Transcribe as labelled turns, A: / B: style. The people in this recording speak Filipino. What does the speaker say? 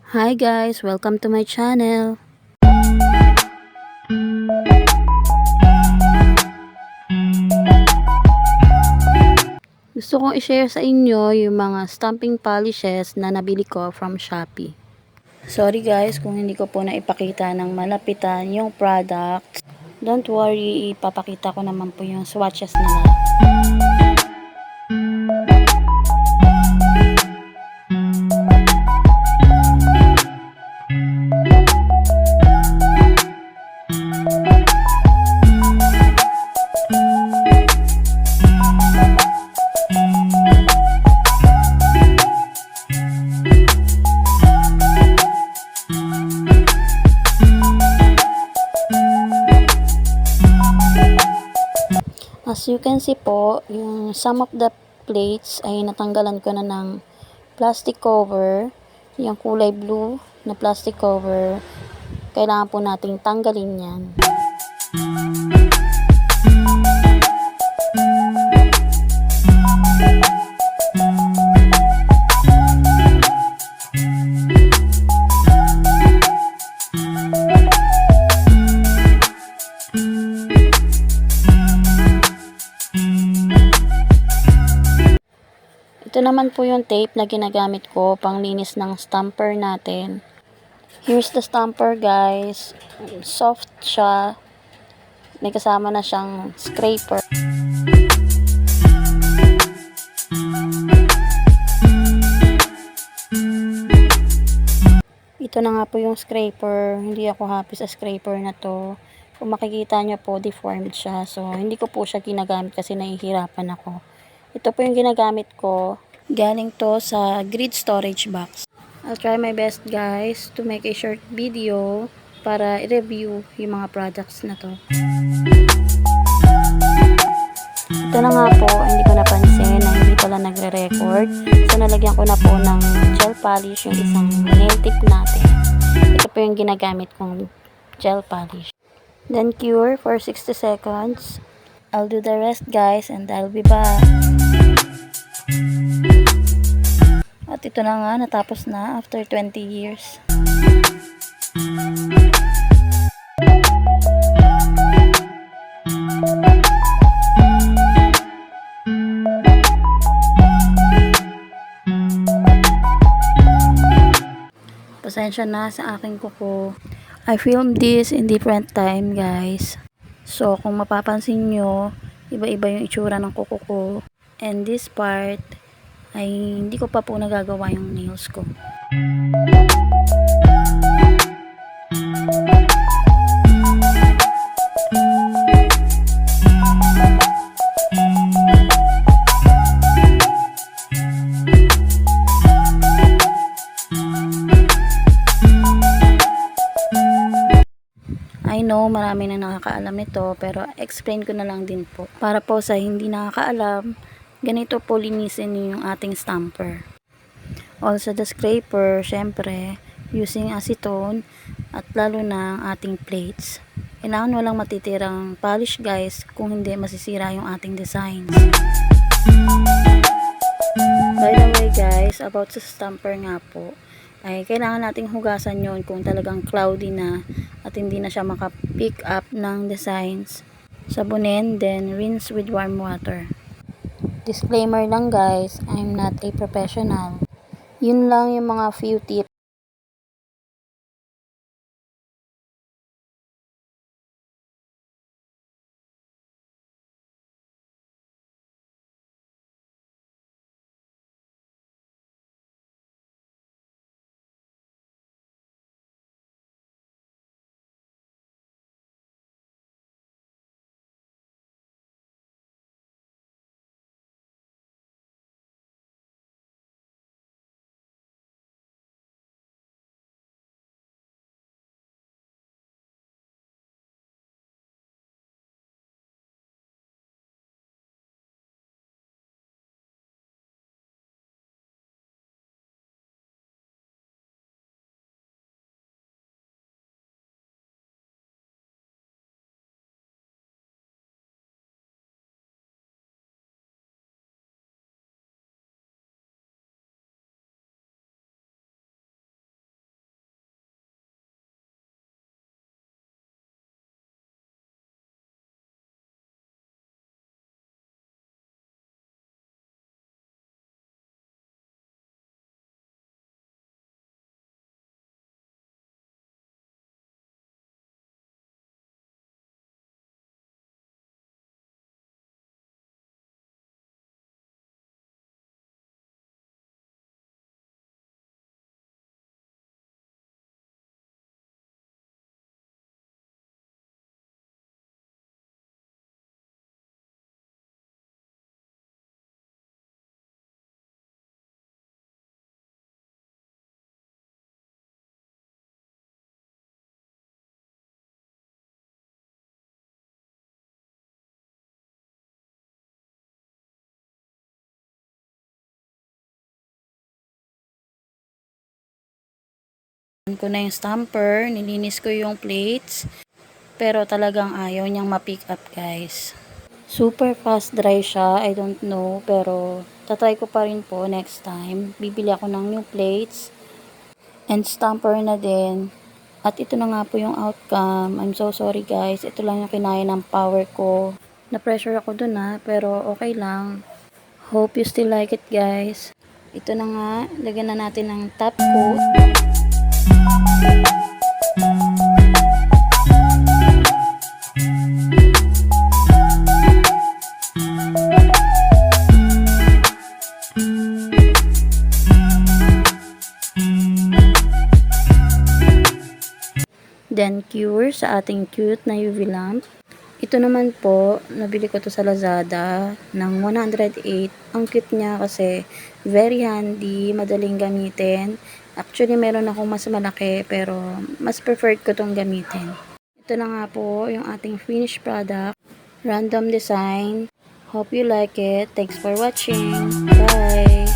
A: Hi guys, welcome to my channel. Gusto kong i-share sa inyo yung mga stamping polishes na nabili ko from Shopee. Sorry guys kung hindi ko po naipakita ng malapitan yung product. Don't worry, ipapakita ko naman po yung swatches nila. As you can see po, yung some of the plates ay natanggalan ko na ng plastic cover. Yung kulay blue na plastic cover, kailangan po nating tanggalin yan. Ito naman po yung tape na ginagamit ko pang linis ng stamper natin. Here's the stamper guys. Soft siya. May kasama na siyang scraper. Ito na nga po yung scraper. Hindi ako happy sa scraper na to. Kung makikita nyo po, deformed siya. So, hindi ko po siya ginagamit kasi nahihirapan ako. Ito po yung ginagamit ko. Galing to sa grid storage box. I'll try my best guys to make a short video para i-review yung mga products na to. Ito na nga po, hindi ko napansin na hindi pala nagre-record. So, nalagyan ko na po ng gel polish yung isang nail tip natin. Ito po yung ginagamit kong gel polish. Then cure for 60 seconds. I'll do the rest guys and I'll be back. At ito na nga, natapos na after 20 years. Pasensya na sa aking kuko. I filmed this in different time guys. So kung mapapansin nyo, iba-iba yung itsura ng kuko ko. And this part ay hindi ko pa po nagagawa yung nails ko. I know marami na nakakaalam nito pero explain ko na lang din po. Para po sa hindi nakakaalam, ganito po linisin yung ating stamper. Also the scraper, syempre, using acetone at lalo na ang ating plates. Kailangan walang matitirang polish guys kung hindi masisira yung ating designs. By the way guys, about sa stamper nga po, ay kailangan nating hugasan yon kung talagang cloudy na at hindi na siya maka-pick up ng designs. Sabunin, then rinse with warm water. Disclaimer lang guys, I'm not a professional. Yun lang yung mga few tips ko na yung stamper, nilinis ko yung plates, pero talagang ayaw niyang ma-pick up guys. Super fast dry siya, I don't know, pero tatry ko pa rin po next time. Bibili ako ng new plates and stamper na din. At ito na nga po yung outcome. I'm so sorry guys, ito lang yung kinaya ng power ko. Na-pressure ako dun pero okay lang. Hope you still like it guys. Ito na nga, lagyan na natin ng top coat. Then cure sa ating cute na UV lamp. Ito naman po, nabili ko to sa Lazada ng 108. Ang cute niya kasi very handy, madaling gamitin. Actually, meron akong mas malaki pero mas preferred ko tong gamitin. Ito na nga po yung ating finished product. Random design. Hope you like it. Thanks for watching. Bye!